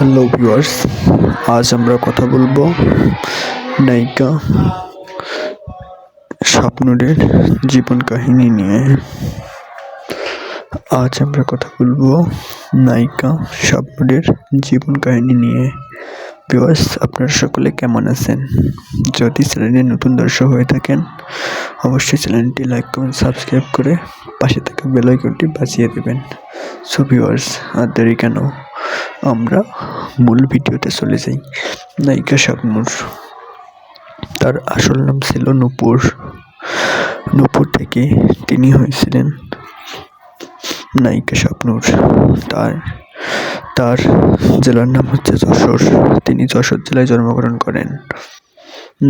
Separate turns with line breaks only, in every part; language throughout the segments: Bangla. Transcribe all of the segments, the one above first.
হ্যালো ভিউয়ার্স, আজ আমরা কথা বলবো নায়িকা শাবনূরের জীবন কাহিনী নিয়ে। ভিউয়ার্স, আপনারা সকলে কেমন আছেন? যদি চ্যানেলে নতুন দর্শক হয়ে থাকেন, অবশ্যই চ্যানেলটি লাইক কমেন্ট সাবস্ক্রাইব করে পাশে থাকা বেল আইকনটি বাজিয়ে দেবেন। সো ভিউয়ার্স, আর দেরি কেন, আমরা মূল ভিডিওতে চলে যাই। নায়িকা শাবনূর, তার আসল নাম ছিল নূপুর। নূপুর থেকে তিনি হয়েছিলেন নায়িকা শাবনূর। তার জেলার নাম হচ্ছে যশোর। তিনি যশোর জেলায় জন্মগ্রহণ করেন।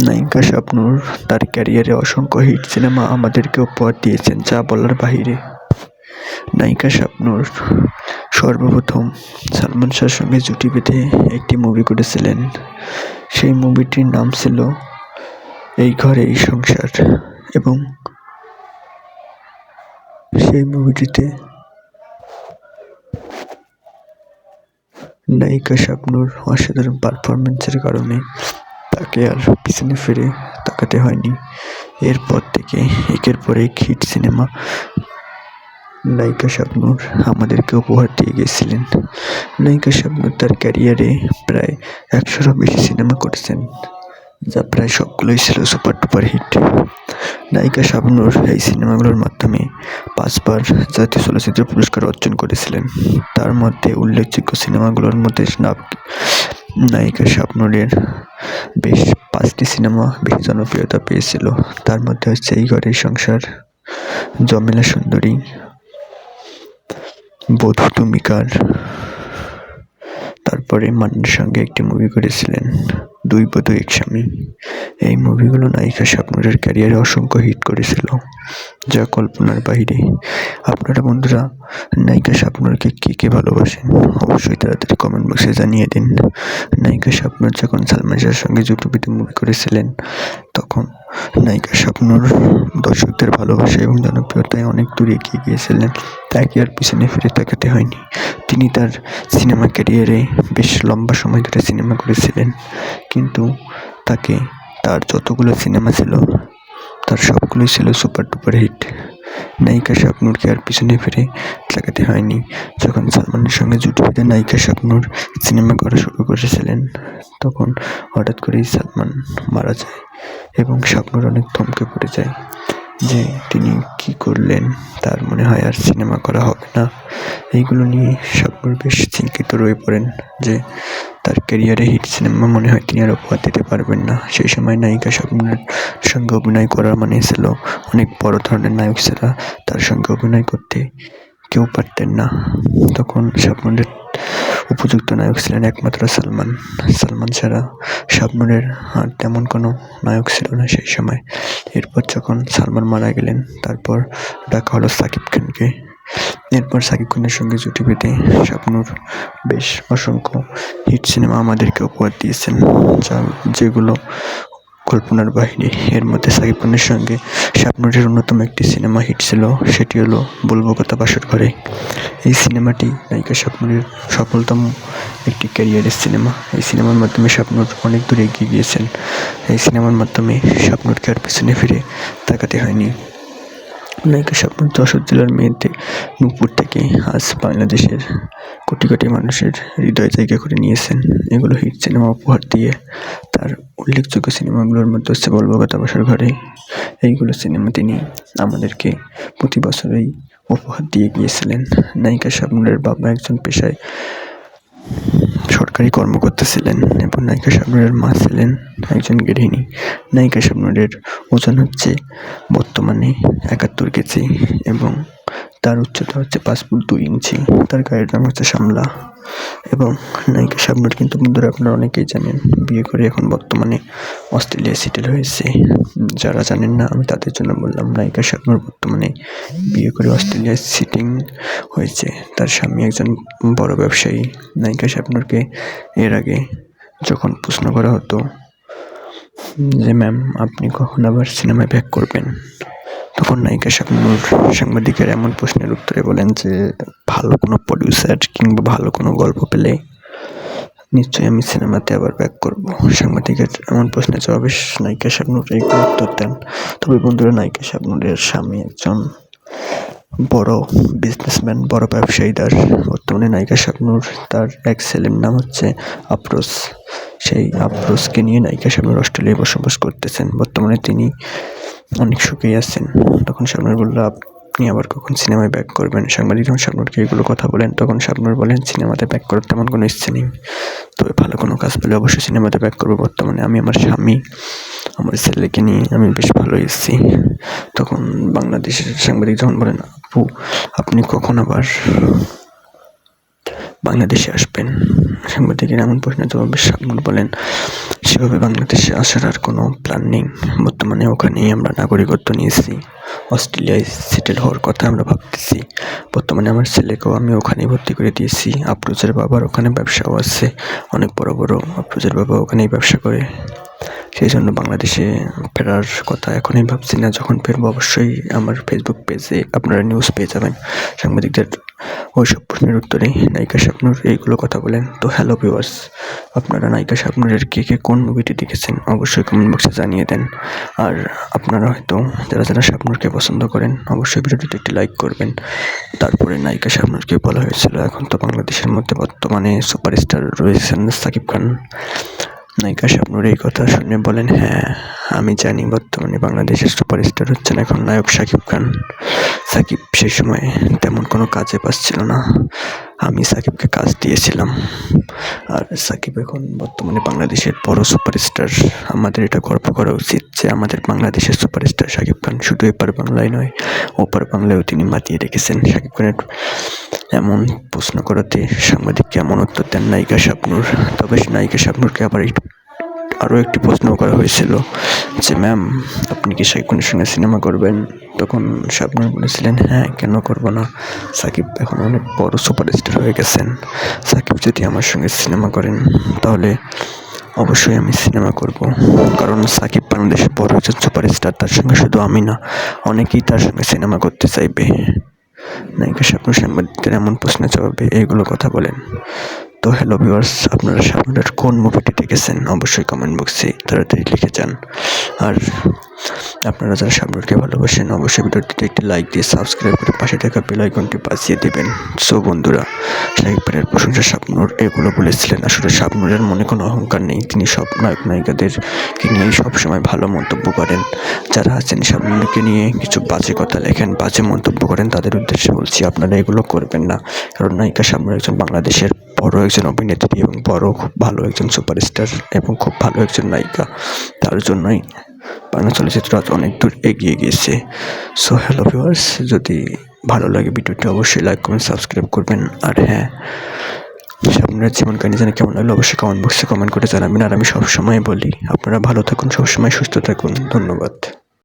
নায়িকা শাবনূর তার ক্যারিয়ারে অসংখ্য হিট সিনেমা আমাদেরকে উপহার দিয়েছেন, যা বলার বাহিরে। নায়িকা শাবনূর সর্বপ্রথম সালমান শাহর সঙ্গে জুটি বেঁধে একটি মুভি করেছিলেন। সেই মুভিটির নাম ছিল এই ঘর এই সংসার, এবং সেই মুভিটিতে নায়িকা শাবনূর অসাধারণ পারফরমেন্সের কারণে তাকে আর পিছনে ফিরে তাকাতে হয়নি। এরপর থেকে একের পর এক হিট সিনেমা নায়িকা শাবনূর আমাদেরকে উপহার দিয়ে গিয়েছিলেন। নায়িকা শাবনূর তার ক্যারিয়ারে প্রায় 100-এরও বেশি সিনেমা করেছেন, যা প্রায় সবগুলোই ছিল সুপার ডুপার হিট। নায়িকা শাবনূর এই সিনেমাগুলোর মাধ্যমে 5 বার জাতীয় চলচ্চিত্র পুরস্কার অর্জন করেছিলেন। তার মধ্যে উল্লেখযোগ্য সিনেমাগুলোর মধ্যে নায়িকা শাবনূরের বেশ 5টি সিনেমা বেশি জনপ্রিয়তা পেয়েছিল। তার মধ্যে হচ্ছে এই ঘর এই সংসার, জমেলা সুন্দরী, বধূ তুমি কার। তারপরে মান্নার সঙ্গে একটি মুভি করেছিলেন, দুই বধূ এক স্বামী। এই মুভিগুলো নায়িকা শাবনূরের ক্যারিয়ারে অসংখ্য হিট করেছিল, যা কল্পনার বাইরে। আপনারা বন্ধুরা নায়িকা শাবনূরকে কে ভালোবাসেন, অবশ্যই তাড়াতাড়ি কমেন্ট বক্সে জানিয়ে দিন। নায়িকা শাবনূর যখন সালমান শাহর সঙ্গে জুটি বেঁধে মুভি করেছিলেন, তখন নায়িকা শাবনূর দর্শকদের ভালোবাসা এবং জনপ্রিয়তায় অনেক দূর এগিয়ে গিয়েছিলেন। তাকে আর পিছনে ফিরে তাকাতে হয়নি। তিনি তার সিনেমা ক্যারিয়ারে বেশ লম্বা সময় ধরে সিনেমা করেছিলেন, কিন্তু তার যতগুলো সিনেমা ছিল তার সবগুলোই ছিল সুপার ডুপার হিট। নায়িকা শাবনূরকে আর পিছনে ফিরে তাকাতে হয়নি। যখন সালমানের সঙ্গে জুটি বেঁধে নায়িকা শাবনূর সিনেমা করা শুরু করেছিলেন, তখন হঠাৎ করেই সালমান মারা যায় এবং শাবনূর অনেক থমকে পড়ে যায় যে তিনি কি করলেন, তার মনে হয় আর সিনেমা করা হবে না। এইগুলো নিয়ে শাবনূর বেশ চিন্তিত রয়ে পড়েন যে তার ক্যারিয়ারে হিট সিনেমা মনে হয় তিনি আর উপহার দিতে পারবেন না। সেই সময় নায়িকা শাবনূরের সঙ্গে অভিনয় করা মানে ছিল অনেক বড় ধরনের নায়ক ছাড়া তার সঙ্গে অভিনয় করতে কেউ পারতেন না। তখন শাবনূরের উপযুক্ত নায়ক ছিলেন একমাত্র সালমান ছাড়া শাবনূরের আর তেমন কোনো নায়ক ছিল না সেই সময়। এরপর যখন সালমান মারা গেলেন, তারপর ডাকা হলো সাকিব খানকে। এরপর সাকিব খানের সঙ্গে জুটি বেঁধে শাবনূর বেশ অসংখ্য হিট সিনেমা আমাদেরকে উপহার দিয়েছেন, যেগুলো কল্পনার বাহিরে। এর মধ্যে সাকিব খানের সঙ্গে শাবনূরের অন্যতম একটি সিনেমা হিট ছিল, সেটি হলো বলবো কথা বাসর ঘরে। এই সিনেমাটি নায়িকা শাবনূরের সফলতম একটি ক্যারিয়ারের সিনেমা। এই সিনেমার মাধ্যমে শাবনূর অনেক দূর এগিয়ে গিয়েছেন। এই সিনেমার মাধ্যমে শাবনূরকে আর পিছনে ফিরে তাকাতে হয়নি। নায়িকা শাবনূর যশোর জেলার মেয়েতে নূপুর থেকে আজ বাংলাদেশের কোটি কোটি মানুষের হৃদয় জায়গা করে নিয়েছেন এগুলো হিট সিনেমা উপহার দিয়ে। তার উল্লেখযোগ্য সিনেমাগুলোর মধ্যে হচ্ছে বলবো কথা বাসর ঘরে। এইগুলো সিনেমা তিনি আমাদেরকে প্রতি বছরেই উপহার দিয়ে গিয়েছিলেন। নায়িকা শাবনূরের বাবা একজন পেশায় সরকারি কর্মকর্তা ছিলেন এবং নায়িকা শাবনূরের মা ছিলেন একজন গৃহিণী। নায়িকা শাবনূরের ওজন হচ্ছে বর্তমানে 71 কেজি এবং তার উচ্চতা হচ্ছে 5 ফুট 2 ইঞ্চি। তার গায়ের রং হচ্ছে শ্যামলা। এবং নায়িকা শাবনূর কিন্তু বন্ধুরা আপনারা অনেকেই জানেন, বিয়ে করে এখন বর্তমানে অস্ট্রেলিয়ায় সেটেল হয়েছে। যারা জানেন না আমি তাদের জন্য বললাম, নায়িকা শাবনূর বর্তমানে বিয়ে করে অস্ট্রেলিয়ায় সেটেল হয়েছে। তার স্বামী একজন বড় ব্যবসায়ী। নায়িকা শাবনূরকে এর আগে যখন প্রশ্ন করা হতো যে ম্যাম আপনি কখন আবার সিনেমায় ব্যাক করবেন, তখন নায়িকা শাবনূর সাংবাদিকের এমন প্রশ্নের উত্তরে বলেন যে ভালো কোনো প্রডিউসার কিংবা ভালো কোনো গল্প পেলে নিশ্চয়ই আমি সিনেমাতে আবার ব্যাক করব। সাংবাদিকের এমন প্রশ্নের জবাবে নায়িকা শাবনূর এই উত্তর দেন। তবে বন্ধুরা, নায়িকা শাবনূরের স্বামী একজন বড় বিজনেসম্যান, বড় ব্যবসায়ীদার। বর্তমানে নায়িকা শাবনূর, তার এক ছেলের নাম হচ্ছে আফরোজ। সেই আফরোজকে নিয়ে নায়িকা শাবনূর অস্ট্রেলিয়ায় বসবাস করতেছেন। বর্তমানে তিনি অনেক সুখেই আছেন। তখন শাবনূর বলল, আপনি আবার কখন সিনেমায় ব্যাক করবেন? সাংবাদিক যখন শাবনূরকে এগুলো কথা বলেন, তখন শাবনূর বলেন, সিনেমাতে ব্যাক করার তেমন কোনো ইচ্ছে নেই, তবে ভালো কোনো কাজ পেলে অবশ্যই সিনেমাতে ব্যাক করবো। বর্তমানে আমি আমার স্বামী, আমার ছেলেকে নিয়ে আমি বেশ ভালোই আছি। তখন বাংলাদেশের সাংবাদিক যখন বলেন, আপু আপনি কখন আবার বাংলাদেশে আসবেন? সাংবাদিকের এমন প্রশ্নের জবাবে শাবনূর বলেন, সেভাবে বাংলাদেশে আসার আর কোনো প্ল্যান নেই। বর্তমানে ওখানেই আমরা নাগরিকত্ব নিয়েছি, অস্ট্রেলিয়ায় সেটেল হওয়ার কথা আমরা ভাবতেছি। বর্তমানে আমার ছেলেকেও আমি ওখানেই ভর্তি করে দিয়েছি। আফরোজের বাবার ওখানে ব্যবসাও আছে, অনেক বড় বড়। আফরোজের বাবা ওখানেই ব্যবসা করে, সেই জন্য বাংলাদেশে ফেরার কথা এখনই ভাবছি না। যখন ফিরবো অবশ্যই আমার ফেসবুক পেজে আপনারা নিউজ পেয়ে যাবেন। সাংবাদিকদের ওইসব প্রশ্নের উত্তরে নায়িকা শাবনূর এইগুলো কথা বলেন। তো হ্যালো ভিউয়ার্স, আপনারা নায়িকা শাবনূরের কে কোন মুভিটি দেখেছেন অবশ্যই কমেন্ট বক্সে জানিয়ে দেন। আর আপনারা হয়তো যারা যারা শাবনূরকে পছন্দ করেন অবশ্যই ভিডিওটিতে একটি লাইক করবেন। তারপরে নায়িকা শাবনূরকে বলা হয়েছিল, এখন তো বাংলাদেশের মধ্যে বর্তমানে সুপারস্টার রয়েছেন সাকিব খান। নায়িকা শাবনূর এই কথা শুনে বলেন, হ্যাঁ আমি জানি বর্তমানে বাংলাদেশের সুপারস্টার হচ্ছেন এখন নায়ক সাকিব খান। সাকিব সেই সময় তেমন কোনো কাজে পাচ্ছিল না, আমি সাকিবকে কাজ দিয়েছিলাম। আর সাকিব এখন বর্তমানে বাংলাদেশের বড় সুপারস্টার। আমাদের এটা গর্ব করা উচিত যে আমাদের বাংলাদেশের সুপারস্টার সাকিব খান শুধু এপার বাংলায় নয়, ওপার বাংলায়ও তিনি মাতিয়ে রেখেছেন। সাকিব খানের এমন প্রশ্ন করাতে সাংবাদিককে এমন উত্তর দেন নায়িকা শাবনূর। তবে নায়িকা শাবনূরকে আবার আরও একটি প্রশ্ন করা হয়েছিল যে, ম্যাম আপনি কি সাকিব খানের সঙ্গে সিনেমা করবেন? তখন শাবনূর বলেছিলেন, হ্যাঁ কেন করব না, সাকিব এখন অনেক বড় সুপারস্টার হয়ে গেছেন। সাকিব যদি আমার সঙ্গে সিনেমা করেন তাহলে অবশ্যই আমি সিনেমা করব, কারণ সাকিব বাংলাদেশের বড় একজন সুপারস্টার। তার সঙ্গে শুধু আমি না, অনেকেই তার সঙ্গে সিনেমা করতে চাইবে। নায়িকা শাবনূর সাংবাদিকদের এমন প্রশ্নের জবাবে এইগুলো কথা বলেন। তো হ্যালো ভিউয়ার্স, আপনারা শাবনূরের কোন মুভিটি দেখেছেন অবশ্যই কমেন্ট বক্সে তাড়াতাড়ি লিখে যান। আর আপনারা যারা শাবনূরকে ভালোবাসেন অবশ্যই ভিডিওটিতে একটি লাইক দিয়ে সাবস্ক্রাইব করে পাশে থাকা বেল আইকনটি বাজিয়ে দেবেন। সো বন্ধুরা, শাকিব খানের প্রশংসা শাবনূর এগুলো বলেছিলেন। আসলে শাবনূরের মনে কোনো অহংকার নেই, তিনি সব নায়ক নায়িকাদেরকে নিয়েই সবসময় ভালো মন্তব্য করেন। যারা আছেন শাবনূরকে নিয়ে কিছু বাজে কথা লেখেন, বাজে মন্তব্য করেন, তাদের উদ্দেশ্যে বলছি আপনারা এগুলো করবেন না। কারণ নায়িকা শাবনূর একজন বাংলাদেশের বড় একজন অভিনেত্রী এবং বড় খুব ভালো একজন সুপারস্টার এবং খুব ভালো একজন নায়িকা। তার জন্যই বাংলা চলচ্চিত্র আজ অনেক দূর এগিয়ে গিয়েছে। সো হ্যালো ভিউয়ার্স, যদি ভালো লাগে ভিডিওটি অবশ্যই লাইক কমেন্ট সাবস্ক্রাইব করবেন। আর হ্যাঁ, শাবনূরের জীবন কাহিনী জানি কেমন লাগলো অবশ্যই কমেন্ট বক্সে কমেন্ট করে জানাবেন। আর আমি সবসময় বলি, আপনারা ভালো থাকুন, সবসময় সুস্থ থাকুন। ধন্যবাদ।